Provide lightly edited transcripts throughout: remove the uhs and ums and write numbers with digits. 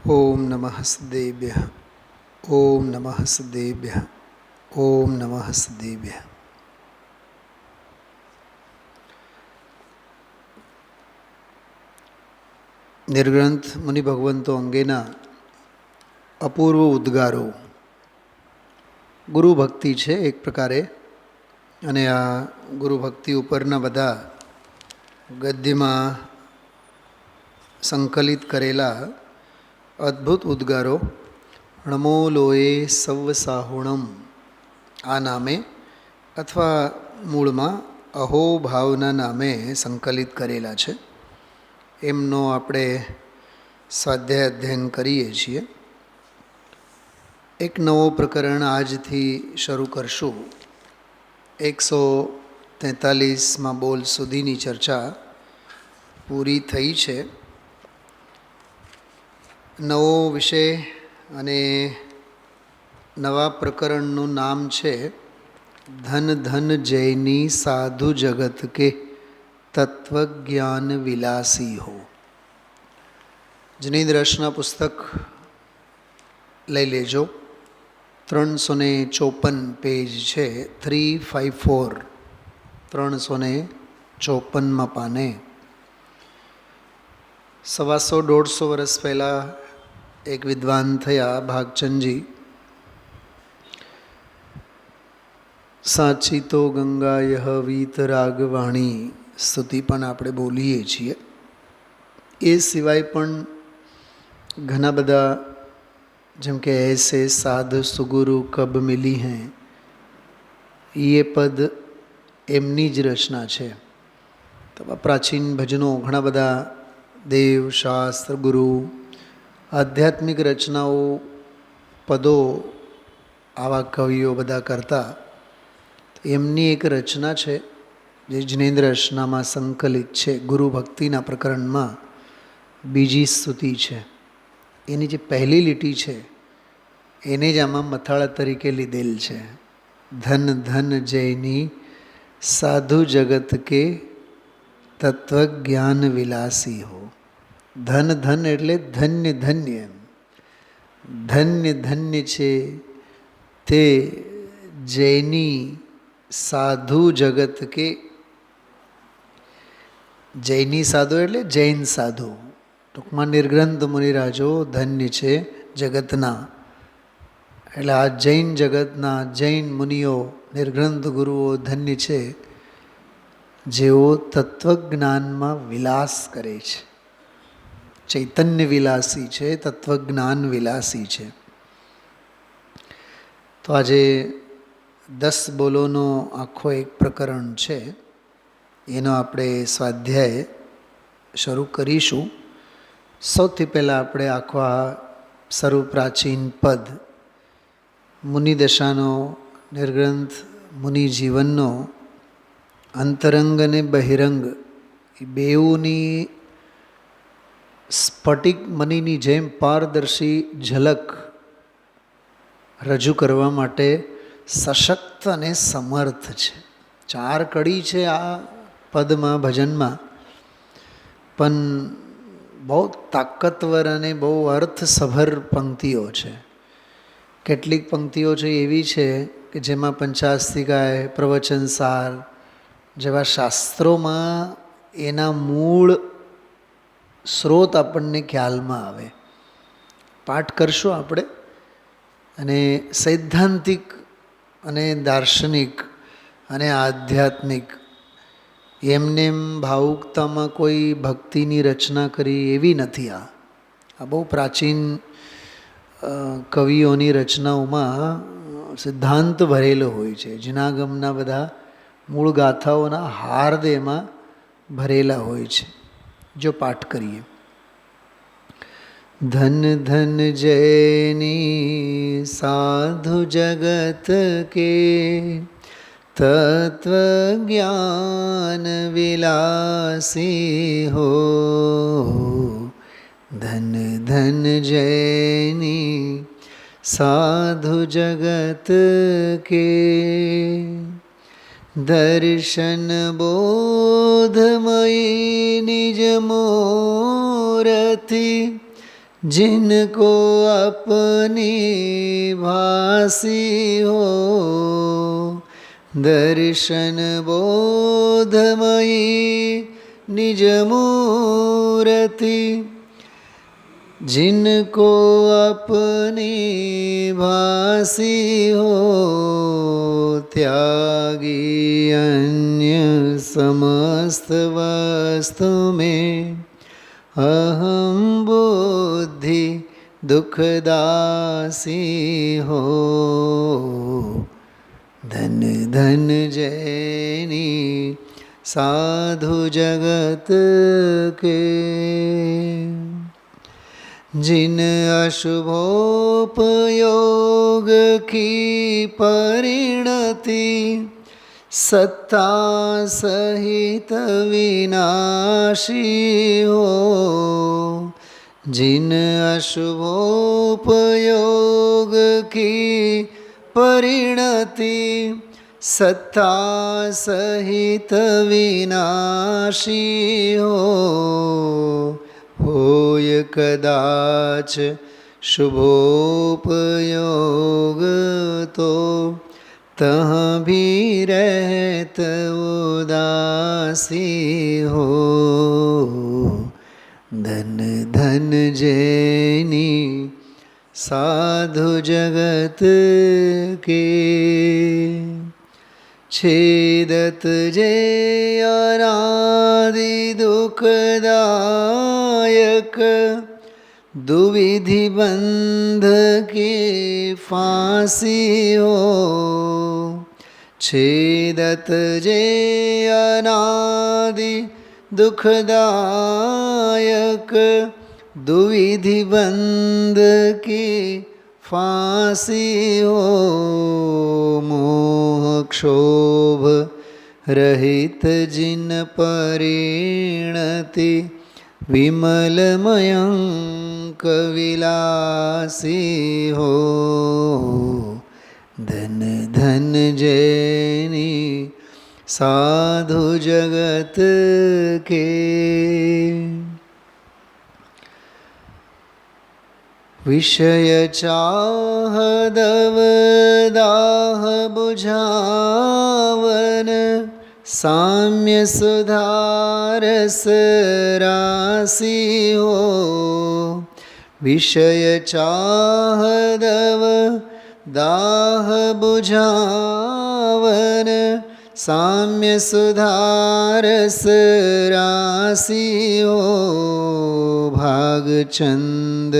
ઓમ નમઃ સદેભ્યઃ. ઓમ નમઃ સદેભ્યઃ. ઓમ નમઃ સદેભ્યઃ. નિર્ગ્રંથ મુનિ ભગવંતો અંગેના અપૂર્વ ઉદ્ગારો. ગુરુ ભક્તિ છે એક પ્રકારે, અને આ ગુરુ ભક્તિ ઉપરના બધા ગદ્યમાં સંકલિત કરેલા અદ્ભુત ઉદ્ગારો નમો લોએ સવ્વ સાહુણમ આ નામે અથવા મૂળમાં અહોભાવના નામે સંકલિત કરેલા છે. એમનો આપણે સ્વાધ્યાય અધ્યયન કરીએ છીએ. એક નવો પ્રકરણ આજથી શરૂ કરશું. 143માં બોલ સુધીની ચર્ચા પૂરી થઈ છે. નવો વિષય અને નવા પ્રકરણનું નામ છે ધન ધન જૈની સાધુ જગત કે તત્વજ્ઞાન વિલાસી હો. જિનેન્દ્ર રસના પુસ્તક લઈ લેજો. 354 પેજ છે, 354, 354માં પાને. 125-150 વર્ષ પહેલાં એક વિદ્વાન થયા ભાગચંદજી. સાચી તો ગંગા યહ વીતરાગવાણી સ્તુતિ પણ આપણે બોલીએ છીએ. એ સિવાય પણ ઘણા બધા, જેમ કે એસે સાધ સુગુરુ કબ મિલી હૈ, એ પદ એમની જ રચના છે. તો પ્રાચીન ભજનો ઘણા બધા દેવ શાસ્ત્ર ગુરુ આધ્યાત્મિક રચનાઓ પદો આવા કવિઓ બધા કરતા. એમની એક રચના છે જે જિનેન્દ્ર રચનામાં સંકલિત છે. ગુરુ ભક્તિના પ્રકરણમાં બીજી સ્તુતિ છે. એની જે પહેલી લીટી છે એને જ આમાં મથાળા તરીકે લીધેલ છે. ધન ધન જૈની સાધુ જગત કે તત્વજ્ઞાન વિલાસી હો. ધન ધન એટલે ધન્ય ધન્ય. ધન્ય ધન્ય છે તે જૈની સાધુ જગત કે. જૈની સાધુ એટલે જૈન સાધુ. ટૂંકમાં નિર્ગ્રંથ મુનિરાજો ધન્ય છે જગતના. એટલે આ જૈન જગતના જૈન મુનિઓ નિર્ગ્રંથ ગુરુઓ ધન્ય છે જેઓ તત્વજ્ઞાનમાં વિલાસ કરે છે. ચૈતન્ય વિલાસી છે, તત્વજ્ઞાન વિલાસી છે. તો આજે 10 બોલોનો આખો એક પ્રકરણ છે, એનો આપણે સ્વાધ્યાય શરૂ કરીશું. સૌથી પહેલાં આપણે આખો આ સર્વ પ્રાચીન પદ મુનિદશાનો, નિર્ગ્રંથ મુનિ જીવનનો અંતરંગ અને બહિરંગ એ બેઉની સ્ફટિક મણીની જેમ પારદર્શી ઝલક રજૂ કરવા માટે સશક્ત અને સમર્થ છે. 4 કડી છે આ પદમાં, ભજનમાં, પણ બહુ તાકતવર અને બહુ અર્થસભર પંક્તિઓ છે. કેટલીક પંક્તિઓ છે એવી છે કે જેમાં પંચાસ્તિકાય, પ્રવચનસાર જેવા શાસ્ત્રોમાં એના મૂળ સ્ત્રોત આપણને ખ્યાલમાં આવે. પાઠ કરશું આપણે, અને સૈદ્ધાંતિક અને દાર્શનિક અને આધ્યાત્મિક એમને એમ ભાવુકતામાં કોઈ ભક્તિની રચના કરી એવી નથી. આ બહુ પ્રાચીન કવિઓની રચનાઓમાં સિદ્ધાંત ભરેલો હોય છે. જૂનાગમના બધા મૂળ ગાથાઓના હાર્દ એમાં ભરેલા હોય છે. જો પાઠ કરીએ. ધન ધન જૈની સાધુ જગત કે તત્વજ્ઞાન વિલાસી હો. ધન ધન જૈની સાધુ જગત કે દર્શન બોધમયી નિજ મૂરતિ जिनको अपनी भासी हो दर्शन बोधमयी निज मूर्ति जिनको अपनी भासी हो त्यागी अन्य समस्त वस्तु में अहम बुद्धि दुखदासी हो धन धन जैनी साधु जगत के जिन अशुभोपयोग की परिणति सत्ता सहित विनाशी हो जिन अशुभोपयोग की परिणति सत्ता सहित विनाशी होय कदाच शुभोपयोग तो तह भी रहत उदासी हो धन धन जैनी साधु जगत के छेदत जे अनादि दुखदायक दुविधि बंध की फांसी हो छेदत जे अनादि दुखदायक दुविधि बंध की फांसी हो मोह क्षोभ रहित जिन परिणति विमल मयंक विलासी हो धन धन जैनी साधु जगत के विषय चाह दव दाह बुझावन साम्य सुधारस राशि हो विषय चाह दव दाह बुझावन साम्य सुधारस राशि हो भागचंद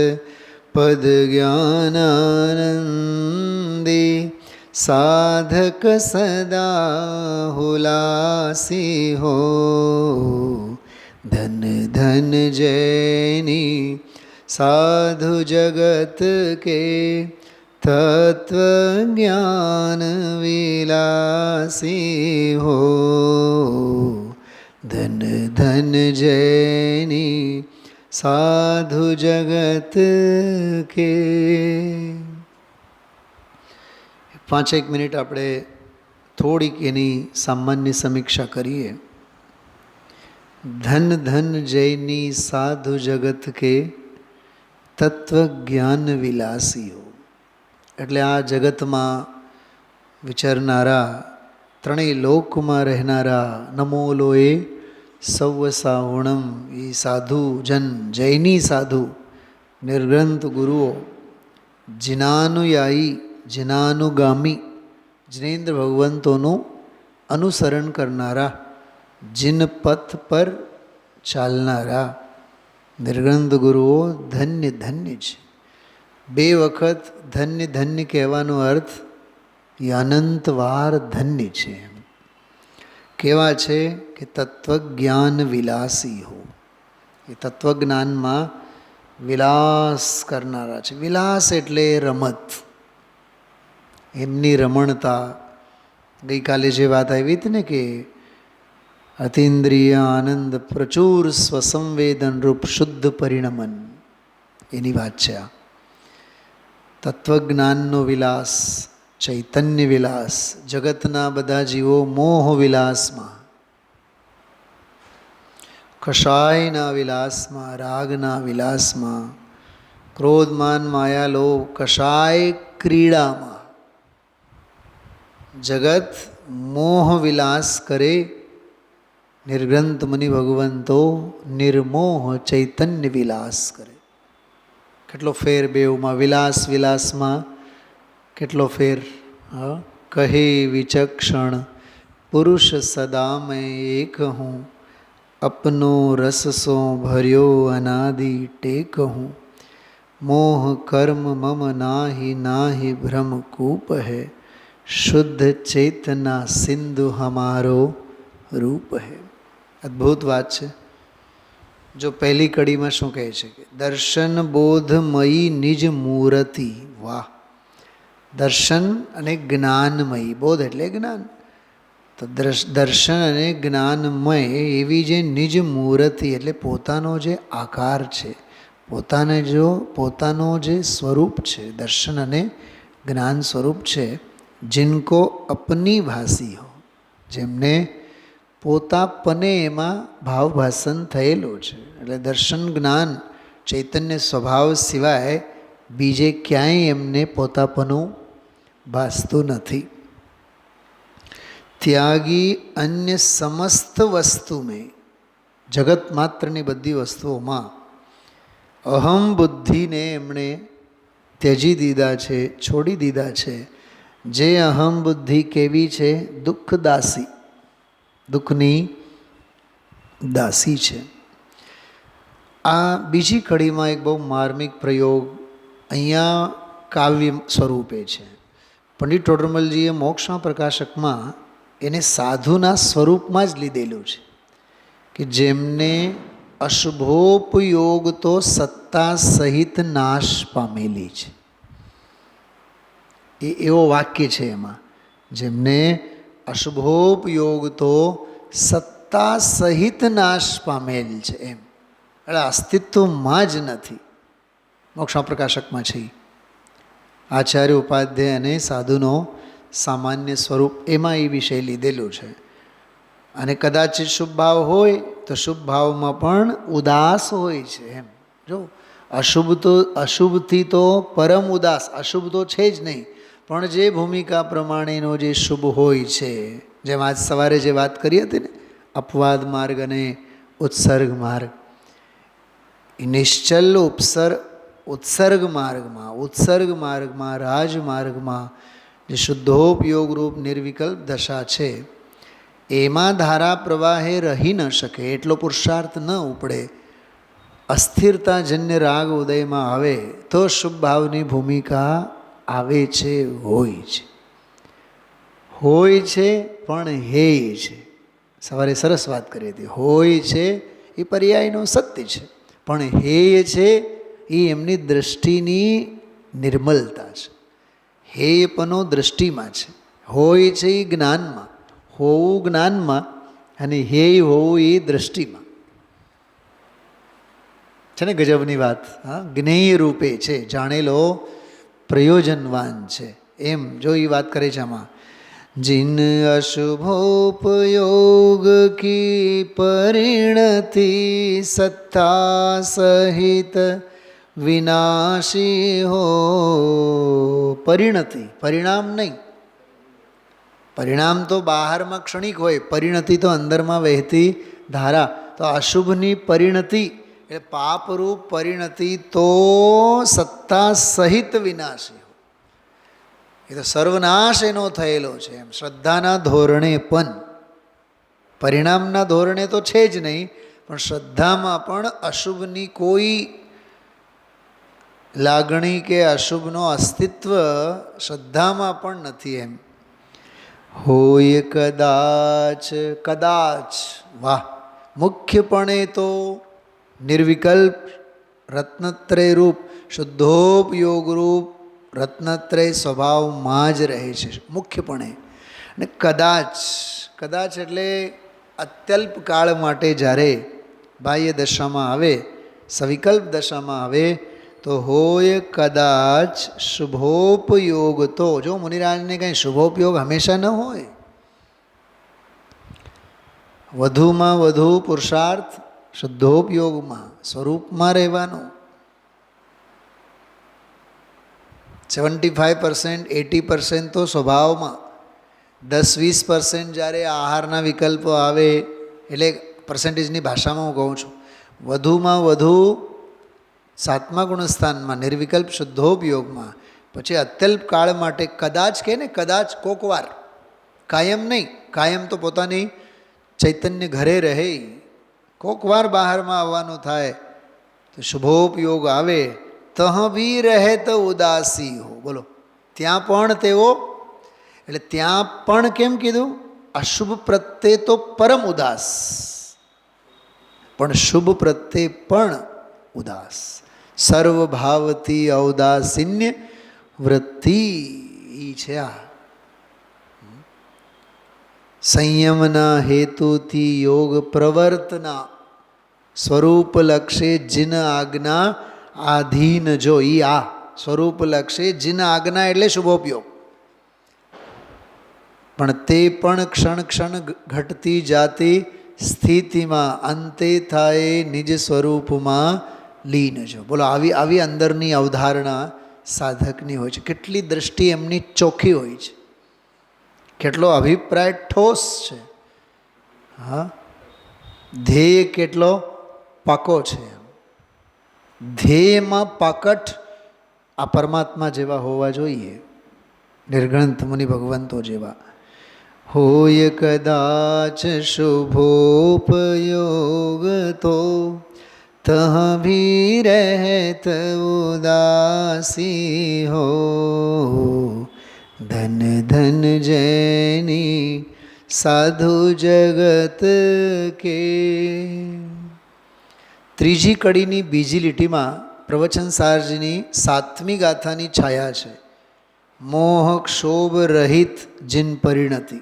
पद ज्ञानानंदी साधक सदा हुलासी हो धन धन जैनी साधु जगत के तत्व ज्ञान विलासी हो धन धन जैनी साधु जगत के 5 મિનિટ આપણે થોડીક એની સામાન્ય સમીક્ષા કરીએ. ધન ધન જૈની સાધુ જગત કે તત્વ જ્ઞાન વિલાસીઓ એટલે આ જગતમાં વિચરનારા ત્રણેય લોકમાં રહેનારા નમોલોએ સૌ સાવણમ એ સાધુ જન જૈની સાધુ નિર્ગ્રંથ ગુરુઓ જિનાનુયાયી જિનાનુગામી જિનેન્દ્ર ભગવંતોનું અનુસરણ કરનારા જિન પથ પર ચાલનારા નિર્ગ્રંથ ગુરુઓ ધન્ય ધન્ય છે. 2 વખત ધન્ય ધન્ય કહેવાનો અર્થ એ અનંતવાર ધન્ય છે. કેવા છે કે તત્વજ્ઞાન વિલાસી હો એ તત્વજ્ઞાનમાં વિલાસ કરનારા છે. વિલાસ એટલે રમત એમની રમણતા. ગઈકાલે જે વાત આવી હતી ને કે અતિન્દ્રિય આનંદ પ્રચુર સ્વસંવેદન રૂપ શુદ્ધ પરિણમન એની વાત છે. આ તત્વજ્ઞાનનો વિલાસ ચૈતન્ય વિલાસ. જગતના બધા જીવો મોહ વિલાસમાં કષાયના વિલાસમાં રાગના વિલાસમાં ક્રોધ માન માયા લોભ કશાય ક્રીડામાં જગત મોહ વિલાસ કરે, નિર્ગ્રંથ મુનિ ભગવંતો નિર્મોહ ચૈતન્ય વિલાસ કરે. કેટલો ફેર બેઉમાં, વિલાસ વિલાસમાં કેટલો ફેર. હા, કહે વિચક્ષણ પુરુષ સદા મેં એક હું, અપનો રસ સો ભર્યો અનાદિ ટેક હું, મોહ કર્મ મમ નાહી નાહી ભ્રમ કૂપ હૈ, શુદ્ધ ચેતના સિંધુ હમારો રૂપ હૈ. અદ્ભુત વાત છે. જો પહેલી કડીમાં શું કહે છે કે દર્શન બોધમયી નિજ મૂર્તિ. વાહ! દર્શન અને જ્ઞાનમયી, બોધ એટલે જ્ઞાન, તો દર્શન અને જ્ઞાનમય એવી જે નિજ મૂર્તિ એટલે પોતાનો જે આકાર છે, પોતાનો જે સ્વરૂપ છે, દર્શન અને જ્ઞાન સ્વરૂપ છે, જિનકો અપની ભાસી હો, જેમને પોતાપને એમાં ભાવભાસન થયેલું છે. એટલે દર્શન જ્ઞાન ચૈતન્ય સ્વભાવ સિવાય બીજે ક્યાંય એમને પોતાપનું ભાસતું નથી. ત્યાગી અન્ય સમસ્ત વસ્તુ મેં, જગત માત્રની બધી વસ્તુઓમાં અહમ બુદ્ધિને એમણે ત્યજી દીધા છે, છોડી દીધા છે. જે અહમ બુદ્ધિ કેવી છે? દુઃખદાસી, દુઃખની દાસી છે. આ બીજી કડીમાં એક બહુ માર્મિક પ્રયોગ અહીંયા કાવ્ય સ્વરૂપે છે. પંડિત ટોડરમલજીએ મોક્ષના પ્રકાશકમાં એને સાધુના સ્વરૂપમાં જ લીધેલું છે કે જેમને અશુભોપયોગ તો સત્તા સહિત નાશ પામેલી છે. એવો વાક્ય છે એમાં, જેમને અશુભોપયોગ તો સત્તા સહિત નાશ પામેલ છે એમ, એટલે અસ્તિત્વમાં જ નથી. મોક્ષના પ્રકાશકમાં છે આચાર્ય ઉપાધ્યાય અને સાધુનો સામાન્ય સ્વરૂપ, એમાં એ વિષય લીધેલું છે. અને કદાચિત શુભ ભાવ હોય તો શુભ ભાવમાં પણ ઉદાસ હોય છે એમ. જો અશુભથી તો પરમ ઉદાસ, અશુભ તો છે જ નહીં, પણ જે ભૂમિકા પ્રમાણેનો જે શુભ હોય છે, જેમ આજ સવારે જે વાત કરી હતી ને, અપવાદ માર્ગ અને ઉત્સર્ગ માર્ગ, એ નિશ્ચલ ઉત્સર્ગ માર્ગમાં રાજમાર્ગમાં જે શુદ્ધોપયોગ રૂપ નિર્વિકલ્પ દશા છે, એમાં ધારા પ્રવાહે રહી ન શકે, એટલો પુરુષાર્થ ન ઉપડે, અસ્થિરતાજન્ય રાગ ઉદયમાં આવે તો શુભ ભાવની ભૂમિકા આવે છે, હોય છે પણ હેય છે. સવારે સરસ વાત કરી હતી. હોય છે એ પર્યાયનો સત્ય છે, પણ હેય છે એ એમની દૃષ્ટિની નિર્મલતા છે. હેયપનો દૃષ્ટિમાં છે, હોય છે એ જ્ઞાનમાં, હોવું જ્ઞાનમાં અને હેય હોવું એ દૃષ્ટિમાં છે ને. ગજબની વાત. હા, જ્ઞેય રૂપે છે, જાણેલો પ્રયોજનવાન છે એમ. જો એ વાત કરે છે આમાં, जिन अशुभोपयोग की परिणति सत्ता सहित विनाशी हो. परिणति, परिणाम નહીં, પરિણામ તો બહારમાં ક્ષણિક હોય, પરિણતિ તો અંદરમાં વહેતી ધારા. તો અશુભની પરિણતિ એટલે પાપરૂપ પરિણતિ તો સત્તા સહિત વિનાશી, એ તો સર્વનાશ એનો થયેલો છે એમ. શ્રદ્ધાના ધોરણે પણ, પરિણામના ધોરણે તો છે જ નહીં, પણ શ્રદ્ધામાં પણ અશુભની કોઈ લાગણી કે અશુભનો અસ્તિત્વ શ્રદ્ધામાં પણ નથી એમ. હોય કદાચ, કદાચ, વાહ! મુખ્યપણે તો નિર્વિકલ્પ રત્નત્રય રૂપ શુદ્ધોપયોગ રૂપ રત્નત્રય સ્વભાવમાં જ રહે છે મુખ્યપણે. અને કદાચ, કદાચ એટલે અત્યલ્પ કાળ માટે જ્યારે બાહ્ય દશામાં આવે, સવિકલ્પ દશામાં આવે, તો હોય કદાચ શુભોપયોગ તો. જો મુનિરાજને કંઈ શુભોપયોગ હંમેશા ન હોય, વધુમાં વધુ પુરુષાર્થ શુદ્ધોપયોગમાં સ્વરૂપમાં રહેવાનો. 75%, 80% તો સ્વભાવમાં, 10-20% જ્યારે આહારના વિકલ્પો આવે, એટલે પર્સન્ટેજની ભાષામાં હું કહું છું, વધુમાં વધુ 7મા ગુણસ્થાનમાં નિર્વિકલ્પ શુદ્ધોપયોગમાં, પછી અત્યલ્પ કાળ માટે કદાચ કે ને કદાચ કોકવાર, કાયમ નહીં, કાયમ તો પોતાની ચૈતન્ય ઘરે રહે, કોકવાર બહારમાં આવવાનું થાય તો શુભોપયોગ આવે, તહ ભી રહે તો ઉદાસી હો. બોલો, ત્યાં પણ તેઓ, એટલે ત્યાં પણ કેમ કીધું? અશુભ પ્રત્યે તો પરમ ઉદાસ, પણ શુભ પ્રત્યે પણ ઉદાસ. સર્વભાવથી ઔદાસીન્ય વૃત્તિ છે આ. સંયમના હેતુથી યોગ પ્રવર્તના સ્વરૂપ લક્ષે જિન આજ્ઞા આધીન જો. આ સ્વરૂપ લક્ષે જિન આજ્ઞા એટલે શુભોપયોગ, પણ તે પણ ક્ષણ ક્ષણ ઘટતી જાતી સ્થિતિમાં અંતે થાય નિજ સ્વરૂપમાં લીન જો. બોલો, આવી આવી અંદરની અવધારણા સાધકની હોય છે. કેટલી દ્રષ્ટિ એમની ચોખ્ખી હોય છે, કેટલો અભિપ્રાય ઠોસ છે. હા, ધ્યેય કેટલો પાકો છે. ધ્યેયમાં પાકટ આ પરમાત્મા જેવા હોવા જોઈએ, નિર્ગ્રંથ મુનિ ભગવંતો જેવા. હોય કદાચ શુભોપયોગ તો તહ ભી રહેત ઉદાસી હો. ધન ધન જૈની સાધુ જગત કે. ત્રીજી કડીની બીજી લીટીમાં પ્રવચન સારજીની 7મી ગાથાની છાયા છે. મોહ ક્ષોભ રહિત જિન પરિણતિ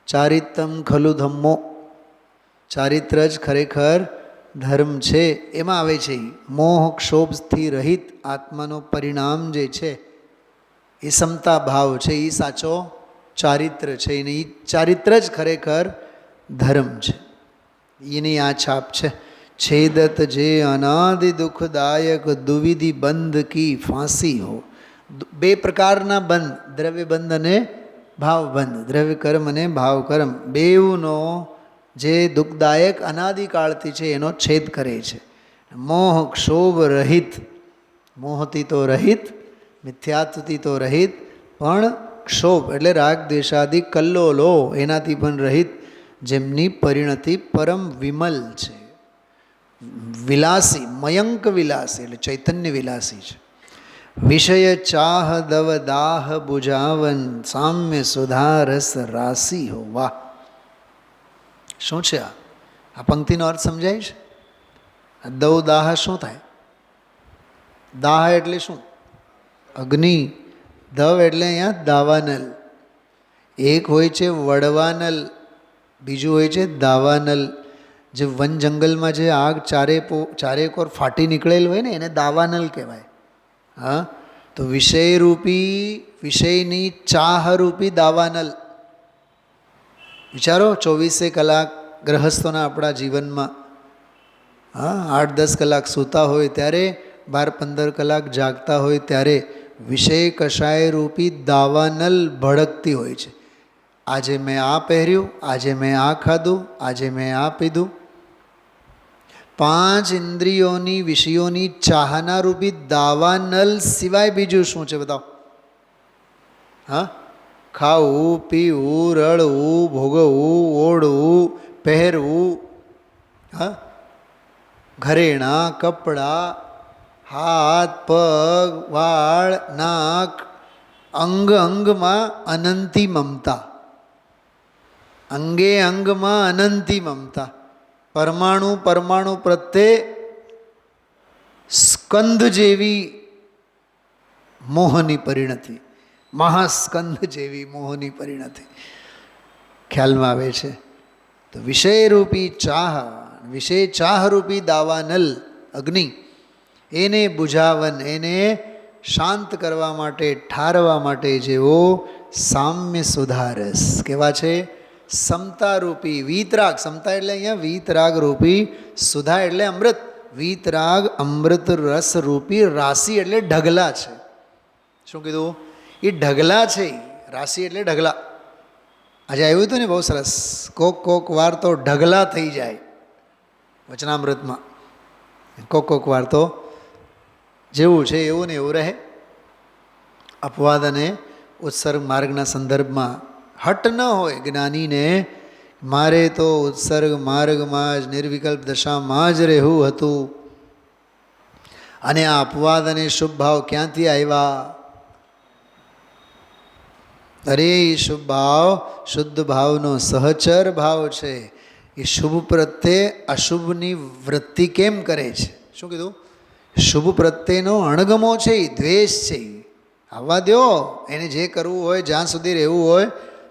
ચારિત્રમ ખલુ ધમ્મો. ચારિત્ર જ ખરેખર ધર્મ છે. એમાં આવે છે મોહ ક્ષોભથી રહિત આત્માનો પરિણામ જે છે એ સમતા ભાવ છે, એ સાચો ચારિત્ર છે. એને એ ચારિત્ર જ ખરેખર ધર્મ છે. એની આ છાપ છે. છેદત જે અનાદિ દુઃખદાયક દુવિધિ બંધ કી ફાંસી હો. 2 પ્રકારના બંધ, દ્રવ્ય બંધ અને ભાવ બંધ. દ્રવ્ય કર્મ અને ભાવ કર્મ બેઉનો જે દુઃખદાયક અનાદિકાળથી છે એનો છેદ કરે છે. મોહ ક્ષોભ રહિત, મોહથી તો રહિત, મિથ્યાત્વથી તો રહિત, પણ ક્ષોભ એટલે રાગ દ્વેષાદિ કલ્લોલો એનાથી પણ રહિત, જેમની પરિણતિ પરમ વિમલ છે. વિલાસી, મયંક વિલાસી એટલે ચૈતન્ય વિલાસી છે. વિષય ચાહ દવ દાહ બુજાવન સામ્ય સુધારસ રાશી હો. વાહ, શું છે આ પંક્તિનો અર્થ સમજાય છે? દવ દાહ શું થાય? દાહ એટલે શું? અગ્નિ. દવ એટલે અહીંયા દાવાનલ. એક હોય છે વડવાનલ, બીજું હોય છે દાવાનલ. જે વન જંગલમાં જે આગ ચારેકોર ફાટી નીકળેલ હોય ને એને દાવાનલ કહેવાય. હા, તો વિષયરૂપી, વિષયની ચાહરૂપી દાવાનલ. વિચારો, 24 કલાક ગ્રહસ્થોના આપણા જીવનમાં, હા, 8-10 કલાક સૂતા હોય ત્યારે, 12-15 કલાક જાગતા હોય ત્યારે વિષય કષાય રૂપી દાવાનલ ભડકતી હોય છે. આજે મેં આ પહેર્યું, આજે મેં આ ખાધું, આજે મેં આ પીધું. 5 ઇન્દ્રિયોની વિષયોની ચાહના રૂપી દાવાનલ સિવાય બીજું શું છે બતાવો? હા, ખાવું, પીવું, રડવું, ભોગવવું, ઓઢવું, પહેરવું, હા, ઘરેણાં, કપડાં, હાથ, પગ, વાળ, નાક, અંગ અંગમાં અનંતી મમતા. અંગે અંગમાં અનંતી મમતા. પરમાણુ પરમાણુ પ્રત્યે સ્કંદ જેવી મોહની પરિણતિ, મહાસ્કંદ જેવી મોહની પરિણતિ ખ્યાલમાં આવે છે. તો વિષયરૂપી ચાહ, વિષય ચાહરૂપી દાવાનલ અગ્નિ, એને બુઝાવન, એને શાંત કરવા માટે, ઠારવા માટે જેઓ સામ્ય સુધારસ કેવા છે? સમતારૂપી વીતરાગ. સમતા એટલે અહીંયા વીતરાગ રૂપી, સુધા એટલે અમૃત. વીતરાગ અમૃત રસ રૂપી રાશિ એટલે ઢગલા છે. શું કીધું? એ ઢગલા છે. રાશિ એટલે ઢગલા. આજે આવ્યું હતું ને બહુ સરસ, કોક વાર તો ઢગલા થઈ જાય વચનામૃતમાં. કોક વાર તો જેવું છે એવું ને એવું રહે. અપવાદ અને ઉત્સર્ગ માર્ગના સંદર્ભમાં હટ ન હોય જ્ઞાનીને, મારે તો ઉત્સર્ગ માર્ગમાં જ નિર્વિકલ્પ દશામાં જ રહેવું હતું. અને આ અપવાદ અને શુભ ભાવ ક્યાંથી આવ્યા? અરે એ શુભ ભાવ શુદ્ધ ભાવનો સહચર ભાવ છે. એ શુભ પ્રત્યે અશુભની વૃત્તિ કેમ કરે છે? શું કીધું? શુભ પ્રત્યેનો અણગમો છે, એ દ્વેષ છે. આવવા દો, એને જે કરવું હોય, જ્યાં સુધી રહેવું હોય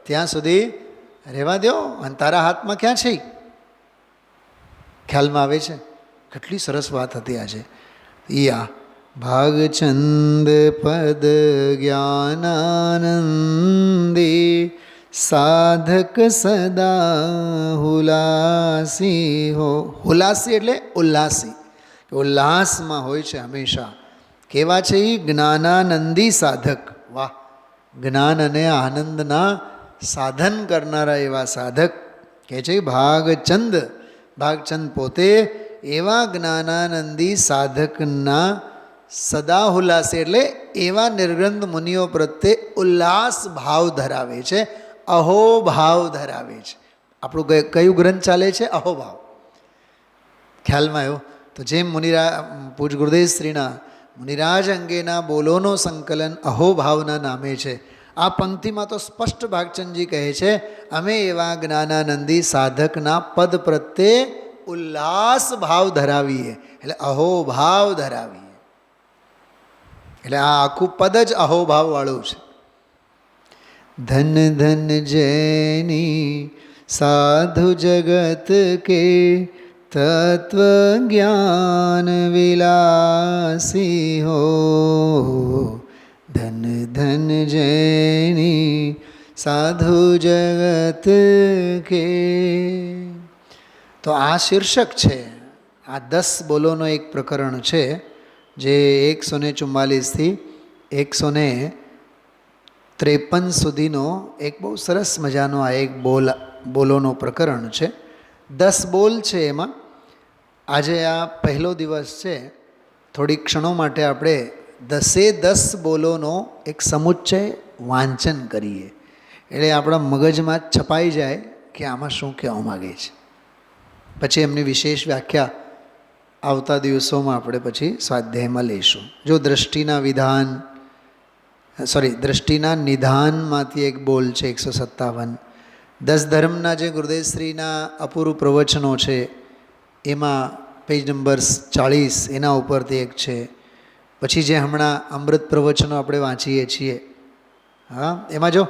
ત્યાં સુધી રહેવા દો. અને તારા હાથમાં ક્યાં છે? ખ્યાલમાં આવે છે? કેટલી સરસ વાત હતી આજે. યા ભાગચંદ પદ જ્ઞાનાનંદી સાધક સદા હુલાસી હો. હુલાસી એટલે ઉલ્લાસી, ઉલ્લાસમાં હોય છે હંમેશા. કેવા છે એ? જ્ઞાનાનંદી સાધક. વાહ! જ્ઞાન અને આનંદના સાધન કરનારા એવા સાધક કહે છે ભાગચંદ. ભાગચંદ પોતે એવા જ્ઞાનાનંદી સાધકના સદા ઉલ્લાસે એટલે એવા નિર્ગ્રંથ મુનિઓ પ્રત્યે ઉલ્લાસ ભાવ ધરાવે છે, અહોભાવ ધરાવે છે. આપણું કયું ગ્રંથ ચાલે છે? અહોભાવ. ખ્યાલમાં આવ્યો? તો જેમ પૂજ ગુરુદેવ શ્રીના મુનિરાજ અંગેના બોલોનો સંકલન અહોભાવના નામે છે. આ પંક્તિમાં તો સ્પષ્ટ ભાગચંદજી કહે છે, અમે એવા જ્ઞાનાનંદી સાધકના પદ પ્રત્યે ઉલ્લાસ ભાવ ધરાવીએ, એટલે અહોભાવ ધરાવીએ. એટલે આ આખું પદ જ અહોભાવ વાળું છે. ધન ધન જૈની સાધુ જગત કે તત્વ જ્ઞાન વિલાસી હો. ધન ધન જૈની સાધુ જગત કે. તો આ શીર્ષક છે. આ 10 બોલોનો એક પ્રકરણ છે, જે 144થી 153 સુધીનો એક બહુ સરસ મજાનો આ એક બોલોનો પ્રકરણ છે. 10 બોલ છે એમાં. આજે આ પહેલો દિવસ છે. થોડી ક્ષણો માટે આપણે 10 બોલોનો એક સમુચ્ચય વાંચન કરીએ, એટલે આપણા મગજમાં છપાઈ જાય કે આમાં શું કહેવા માગે છે. પછી એમની વિશેષ વ્યાખ્યા આવતા દિવસોમાં આપણે પછી સ્વાધ્યાયમાં લઈશું. જો દ્રષ્ટિના નિધાનમાંથી એક બોલ છે 157. 10 ધર્મના જે ગુરુદેવશ્રીના અપૂર્વ પ્રવચનો છે એમાં પેજ નંબર 40 એના ઉપરથી એક છે. પછી જે હમણાં અમૃત પ્રવચનો આપણે વાંચીએ છીએ, હા, એમાં જો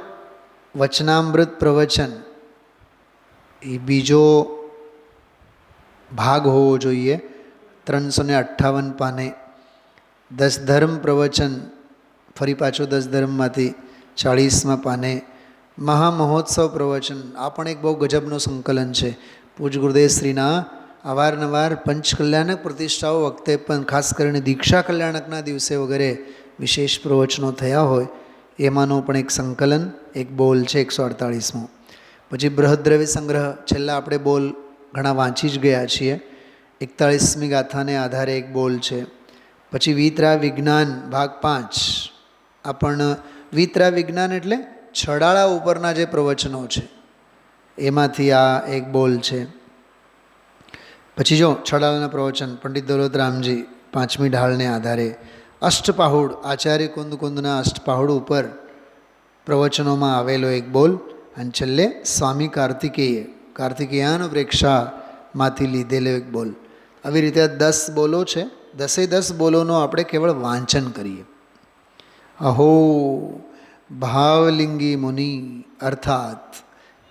વચનામૃત પ્રવચન એ બીજો ભાગ હોવો જોઈએ, 358 પાને. 10 ધર્મ પ્રવચન ફરી પાછું 10 ધર્મમાંથી 40મા પાને. મહામહોત્સવ પ્રવચન, આ પણ એક બહુ ગજબનું સંકલન છે. પૂજ ગુરુદેવશ્રીના અવારનવાર પંચકલ્યાણક પ્રતિષ્ઠાઓ વખતે પણ, ખાસ કરીને દીક્ષા કલ્યાણકના દિવસે વગેરે વિશેષ પ્રવચનો થયા હોય એમાંનું પણ એક સંકલન, એક બોલ છે 148મો. પછી બૃહદ્રવ્ય સંગ્રહ, છેલ્લા આપણે બોલ ઘણા વાંચી જ ગયા છીએ. 41મી ગાથાને આધારે એક બોલ છે. પછી વિતરા વિજ્ઞાન ભાગ 5. આ પણ વિતરા વિજ્ઞાન એટલે છડાળા ઉપરના જે પ્રવચનો છે એમાંથી આ એક બોલ છે. પછી જો છડાળાના પ્રવચન પંડિત દોલતરામજી 5મી ઢાળને આધારે. અષ્ટપાહુડ, આચાર્ય કુંદના અષ્ટપાહુડ ઉપર પ્રવચનોમાં આવેલો એક બોલ. અને છેલ્લે સ્વામી કાર્તિકેયાન પ્રેક્ષામાંથી લીધેલો એક બોલ. આવી રીતે 10 બોલો છે. 10 બોલોનો આપણે કેવળ વાંચન કરીએ. અહો ભાવલિંગી મુનિ अर्थात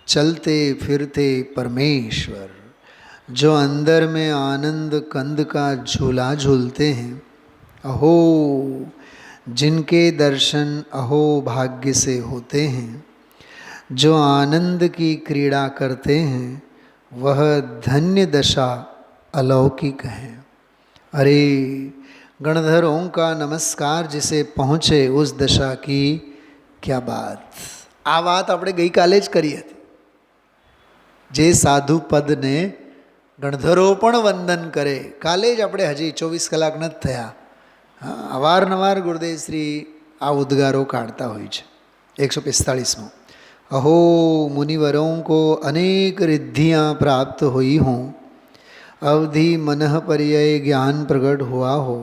चलते फिरते परमेश्वर जो अंदर में आनंद कंद का झूला झूलते हैं, अहो जिनके दर्शन अहो भाग्य से होते हैं, जो आनंद की क्रीड़ा करते हैं, वह धन्य दशा अलौकिक है. अरे गणधरों का नमस्कार जिसे पहुँचे उस दशा की क्या बात. આ વાત આપણે ગઈકાલે જ કરી હતી. જે સાધુ પદને ગણધરો પણ વંદન કરે. કાલે જ આપણે હજી 24 કલાક નથી થયા. હા, અવારનવાર ગુરુદેવ શ્રી આ ઉદ્ગારો કાઢતા હોય છે. 145માં अहो मुनिवरों को अनेक रिद्धियाँ प्राप्त हुई हों, अवधि मनः पर्यय ज्ञान प्रकट हुआ हो,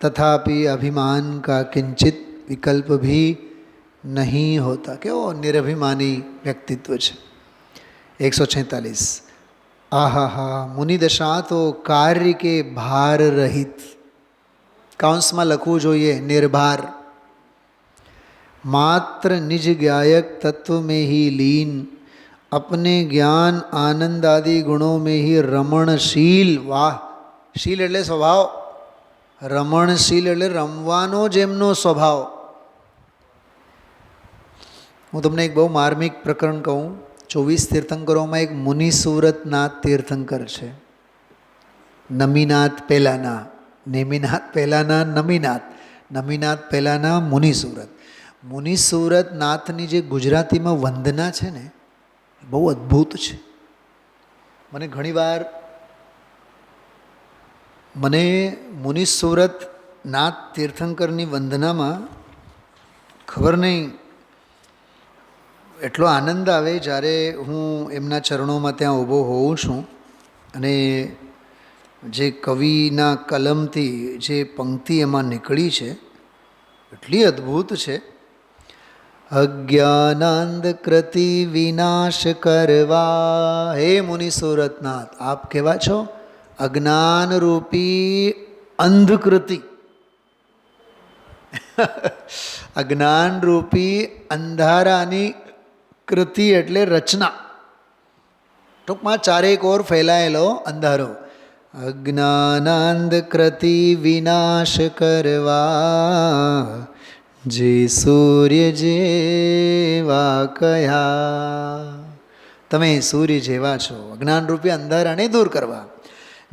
तथापि अभिमान का किंचित विकल्प भी नहीं होता. કેવો નિરભિમાની વ્યક્તિત્વ છે. 146 આહા મુનિદશા તો કાર્ય કે ભાર રહિત. કાઉન્સમાં લખવું જોઈએ નિર્ભાર. मात्र निज गायक तत्व में ही लीन, अपने ज्ञान आनंद आदि गुणों में ही रमणशील. वाह, शील એટલે સ્વભાવ, રમણશીલ એટલે રમવાનો જેમનો સ્વભાવ. હું તમને એક બહુ માર્મિક પ્રકરણ કહું. 24 તીર્થંકરોમાં એક મુનિ સુવ્રતનાથ તીર્થંકર છે. નમીનાથ પહેલાના, નેમિનાથ પહેલાના નમીનાથ, નમીનાથ પહેલાના મુનિ સુવ્રત. મુનિ સુવ્રતનાથની જે ગુજરાતીમાં વંદના છે ને, બહુ અદ્ભુત છે. મને ઘણીવાર મુનિ સુવ્રતનાથ તીર્થંકરની વંદનામાં ખબર નહીં એટલો આનંદ આવે જ્યારે હું એમના ચરણોમાં ત્યાં ઊભો હોઉં છું અને જે કવિના કલમથી જે પંક્તિ એમાં નીકળી છે એટલી અદ્ભુત છે. અજ્ઞાનાંધ કૃતિ વિનાશ કરવા. હે મુનિ સુવ્રતનાથ, આપ કેવા છો? અજ્ઞાન રૂપી અંધકૃતિ, અજ્ઞાન રૂપી અંધારાની કૃતિ એટલે રચના, ટૂંકમાં ચારેક ઓર ફેલાયેલો અંધારો. અજ્ઞાનાંધ કૃતિ વિનાશ કરવા, જે સૂર્ય જેવા કયા. તમે સૂર્ય જેવા છો, અજ્ઞાનરૂપી અંધારાને દૂર કરવા.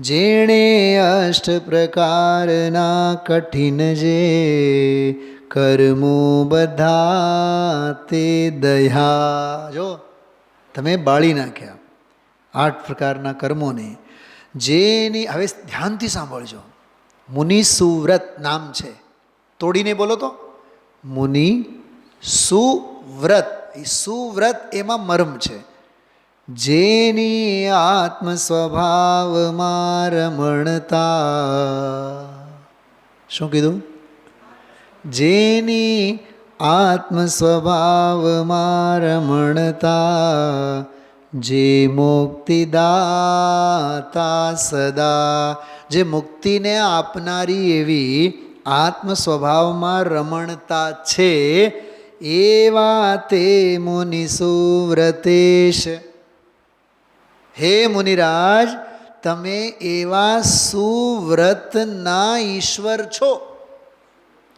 જેણે અષ્ટ પ્રકારના કઠિન જે કર્મો બધા તે દયા. જો તમે બાળી નાખ્યા 8 પ્રકારના કર્મોને. જેની, હવે ધ્યાનથી સાંભળજો, મુનિ સુવ્રત નામ છે, તોડીને બોલો તો મુનિ સુવ્રત. એ સુવ્રત એમાં મર્મ છે. જેની આત્મ સ્વભાવમાં રમણતા. શું કીધું? જેની આત્મ સ્વભાવમાં રમણતા, જે મુક્તિદાતા સદા. જે મુક્તિને આપનારી એવી આત્મ સ્વભાવમાં રમણતા છે, એવા તે મુનિ સુવ્રતેશ. હે મુનિરાજ, તમે એવા સુવ્રતના ઈશ્વર છો.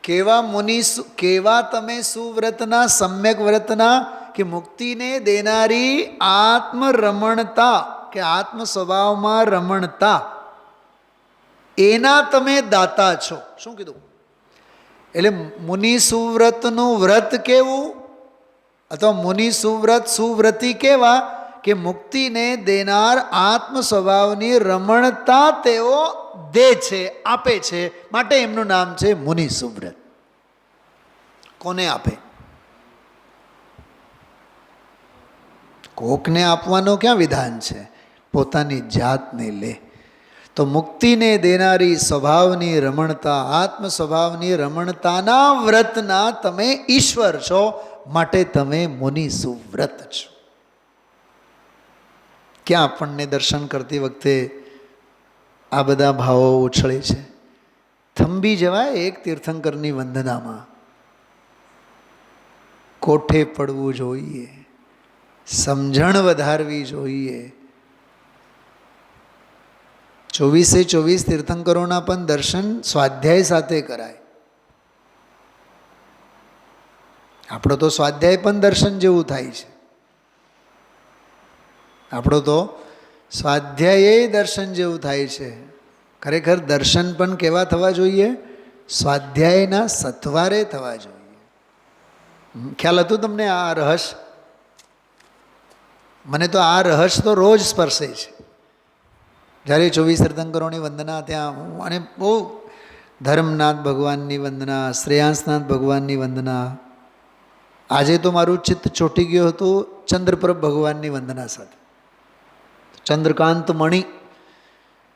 કેવા મુનિ, કેવા તમે સુવ્રતના, સમ્યક વ્રતના, કે મુક્તિને દેનારી આત્મ રમણતા કે આત્મ સ્વભાવમાં રમણતા, એના તમે દાતા છો. શું કીધું? એટલે મુનિ સુવ્રતનું વ્રત કેવું, અથવા મુનિ સુવ્રત સુવ્રતી કેવા, કે મુક્તિને દેનાર આત્મ સ્વભાવની રમણતા તેઓ દે છે, આપે છે, માટે એમનું નામ છે મુનિ સુવ્રત. કોને આપે? કોકને આપવાનો ક્યાં વિધાન છે? પોતાની જાતને લે. તો મુક્તિને દેનારી સ્વભાવની રમણતા, આત્મ સ્વભાવની રમણતાના વ્રતના તમે ઈશ્વર છો, માટે તમે મુનિ સુવ્રત છો. ક્યાં આપણને દર્શન કરતી વખતે આ બધા ભાવો ઉછળે છે? થંભી જવાય એક તીર્થંકરની વંદનામાં. કોઠે પડવું જોઈએ, સમજણ વધારવી જોઈએ. 24 તીર્થંકરોના પણ દર્શન સ્વાધ્યાય સાથે કરાય. આપણો તો સ્વાધ્યાય પણ દર્શન જેવું થાય છે. આપણો તો સ્વાધ્યાય દર્શન જેવું થાય છે. ખરેખર દર્શન પણ કેવા થવા જોઈએ? સ્વાધ્યાયના સથવારે થવા જોઈએ. ખ્યાલ હતું તમને આ રહસ્ય? મને તો આ રહસ્ય તો રોજ સ્પર્શે છે. જ્યારે 24 તીર્થંકરોની વંદના ત્યાં અને બહુ ધર્મનાથ ભગવાનની વંદના, શ્રેયાંસનાથ ભગવાનની વંદના. આજે તો મારું ચિત્ત ચોંટી ગયું હતું ચંદ્રપ્રભ ભગવાનની વંદના સાથે. ચંદ્રકાંત મણિ,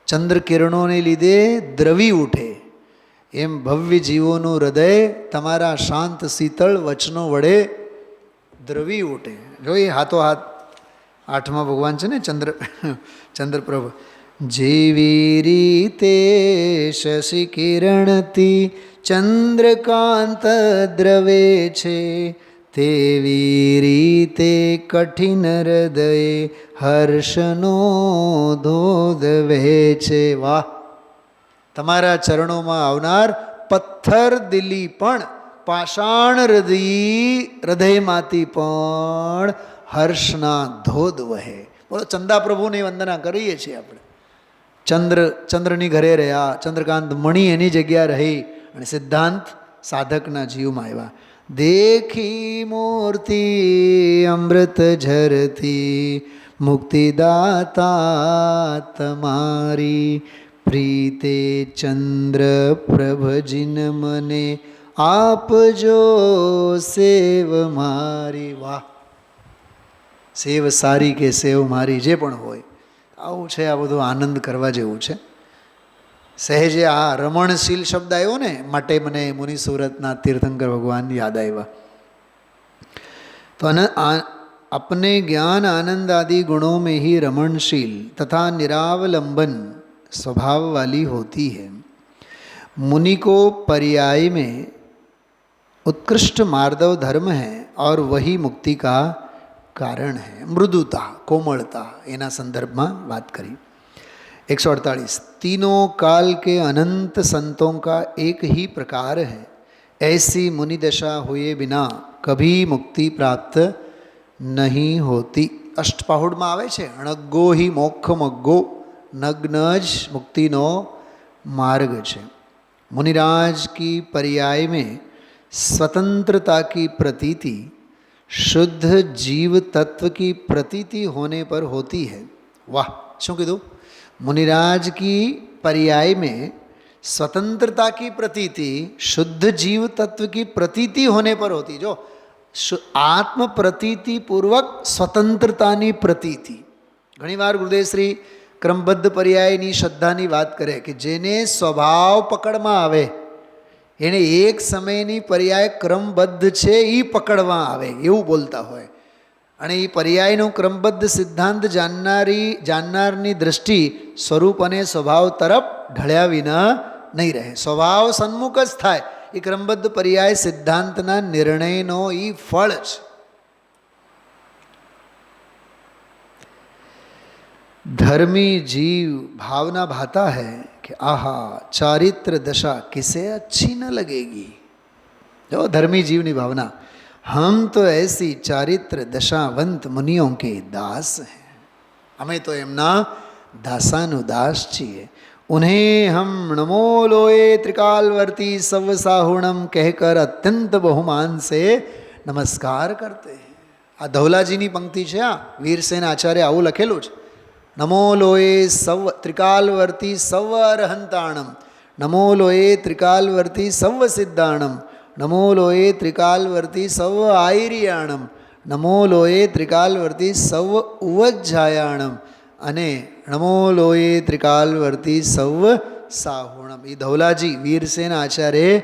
ચંદ્ર કિરણોને લીધે દ્રવી ઉઠે એમ ભવ્ય જીવોનું હૃદય તમારા શાંત શીતળ વચનો વડે દ્રવી ઉઠે. જોઈએ હાથો હાથ 8મા ભગવાન છે ને ચંદ્રપ્રભ. જેવી રીતે શશી કિરણથી ચંદ્રકાંત દ્રવે છે, તેવી રીતે કઠિન હૃદય હર્ષનો ધોધ વહે છે. વાહ! તમારા ચરણોમાં આવનાર પથ્થર દિલી પણ, પાષાણ હૃદયમાંથી પણ હર્ષના ધોધ વહે. બોલો, ચંદા પ્રભુની વંદના કરીએ છીએ આપણે. ચંદ્રની ઘરે રહ્યા, ચંદ્રકાંત મણિ એની જગ્યા રહી અને સિદ્ધાંત સાધકના જીવમાં આવ્યા. દેખી મૂર્તિ અમૃત ઝરતી, મુક્તિદાતા તમારી, પ્રીતે ચંદ્ર પ્રભજીન મને, આપજો સેવ મારી. વાહ! સેવ સારી કે સેવ મારી, જે પણ હોય આવું છે. આ બધું આનંદ કરવા જેવું છે. સહેજે આ રમણશીલ શબ્દ આવ્યો ને, માટે મને મુનિ સુરતના તીર્થંકર ભગવાન યાદ આવ્યા. તો अपने ज्ञान आनंद आदि गुणों में ही रमणशील तथा निरावलंबन स्वभाव वाली होती है. मुनि को पर्याय में उत्कृष्ट मार्दव धर्म है और वही मुक्ति का कारण है. मृदुता, कोमलता, एना संदर्भ में बात करी. 148. तीनों काल के अनंत संतों का एक ही प्रकार है. ऐसी मुनि दशा हुए बिना कभी मुक्ति प्राप्त नहीं होती. अष्टपाहुड़ में आवे छे, अणग्गो ही मोक्ष मग्गो, नग्न ज मुक्तिनो मार्ग छे. मुनिराज की पर्याय में स्वतंत्रता की प्रतीति शुद्ध जीव तत्व की प्रतीति होने पर होती है. वाह! शू कीधु? मुनिराज की पर्याय में स्वतंत्रता की प्रतीति शुद्ध जीव तत्व की प्रतीति होने पर होती. जो आत्म प्रतीति पूर्वक स्वतंत्रतानी प्रतीति. घणी वार गुरुदेवश्री क्रमबद्ध पर्यायनी श्रद्धानी बात करे कि जेने स्वभाव पकड़मा आवे एने एक समयनी पर्याय क्रमबद्ध छे ई पकड़वा आवे एवं बोलता होय. અને એ પર્યાયનો ક્રમબદ્ધ સિદ્ધાંત જાણનારની દૃષ્ટિ સ્વરૂપ અને સ્વભાવ તરફ ઢળ્યા વિના નહીં રહે. સ્વભાવ સન્મુખ જ થાય. એ ક્રમબદ્ધ પર્યાય સિદ્ધાંતના નિર્ણયનો એ ફળ છે. धर्मी जीव भावना भाता है कि आहा चारित्र दशा किसे अच्छी न लगेगी. जो धर्मी जीव की भावना, हम तो ऐसी चारित्र दशावंत मुनियों के दास हैं. हमें तो एमना दासानुदास छीए. उन्हें हम नमो लोए त्रिकालवर्ती सवसाहुणम कहकर अत्यंत बहुमान से नमस्कार करते हैं. आ धौलाजीनी पंक्ति है. आ वीरसेन आचार्य आવું લખેલું છે. नमो लोए सव त्रिकालवर्ती सव अरहंताणम, नमो लोए त्रिकालवर्ती सव सिद्धाणम, नमो लोए त्रिकालवर्ती सव आयरियाणम, नमो लोए त्रिकालवर्ती सव उवज्जायाणम અને નમો લોએ ત્રિકાલવર્તી સૌ સાહુણમ. એ ધૌલાજી વીરસેન આચાર્ય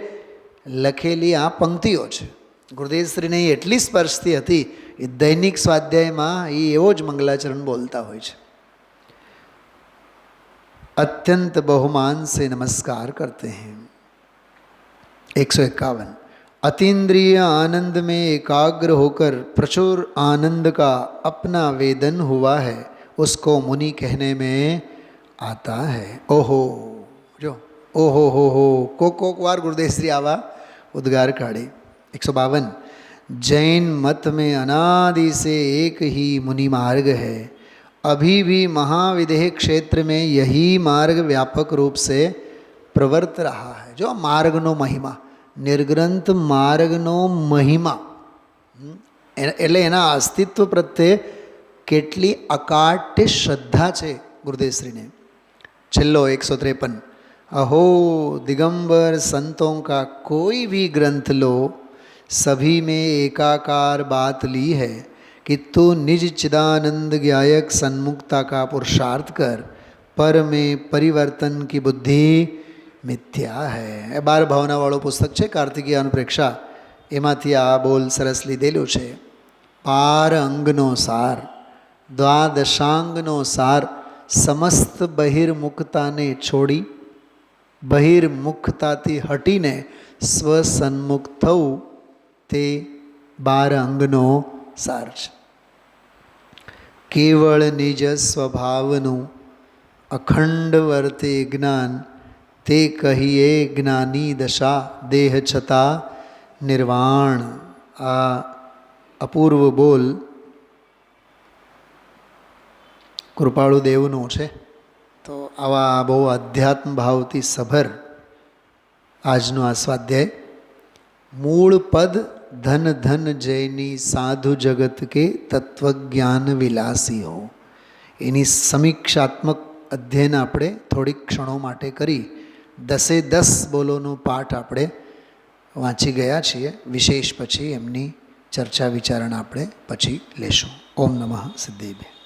લખેલી આ પંક્તિઓ છે. ગુરુદેવશ્રીને એટલી સ્પર્શતી હતી એ દૈનિક સ્વાધ્યાયમાં એ એવો જ મંગલાચરણ બોલતા હોય છે. अत्यंत बहुमान से नमस्कार करते हैं. 151. अतीन्द्रिय आनंद में एकाग्र होकर प्रचुर आनंद का अपना वेदन हुआ है, उसको मुनि कहने में आता है. ओहो जो ओहो हो कोक वार गुरुदेवश्री आवा उद्गार काढ़े. 152. जैन मत में अनादि से एक ही मुनि मार्ग है. अभी भी महाविदेह क्षेत्र में यही मार्ग व्यापक रूप से प्रवर्त रहा है. જો માર્ગનો મહિમા, નિર્ગ્રંથ માર્ગનો મહિમા, એટલે એના અસ્તિત્વ પ્રત્યે કેટલી અકાટ્ય શ્રદ્ધા છે ગુરુદેવશ્રીને. છેલ્લો 153. अहो दिगंबर संतों का कोई भी ग्रंथ लो, सभी में एकाकार बात ली है कि तू निज चिदानंद ज्ञायक सन्मुक्ता का पुरुषार्थ कर, पर में परिवर्तन की बुद्धि मिथ्या है. એ 12 ભાવનાવાળું પુસ્તક છે કાર્તિકીય અનુપ્રેક્ષા, એમાંથી આ બોલ સરસ લીધેલું છે. 12 અંગનો સાર, દ્વાદશાંગનો સાર, સમસ્ત બહિર્મુખતાને છોડી બહિર્મુખતાથી હટીને સ્વસન્મુખ થવું તે 12 અંગનો સાર છે. કેવળ નિજ સ્વભાવનું અખંડ વર્તે જ્ઞાન, તે કહીએ જ્ઞાની દશા, દેહ છતાં નિર્વાણ. આ અપૂર્વ બોલ કૃપાળુ દેવનો છે. તો આવા બહુ અધ્યાત્મ ભાવથી સભર આજનો આ સ્વાધ્યાય. મૂળ પદ ધન ધન જયની સાધુ જગત કે તત્વજ્ઞાન વિલાસી હો, એની સમીક્ષાત્મક અધ્યયન આપણે થોડીક ક્ષણો માટે કરી 10 બોલોનો પાઠ આપણે વાંચી ગયા છીએ. વિશેષ પછી એમની ચર્ચા વિચારણા આપણે પછી લેશું. ઓમ નમઃ સિદ્ધિભ્ય.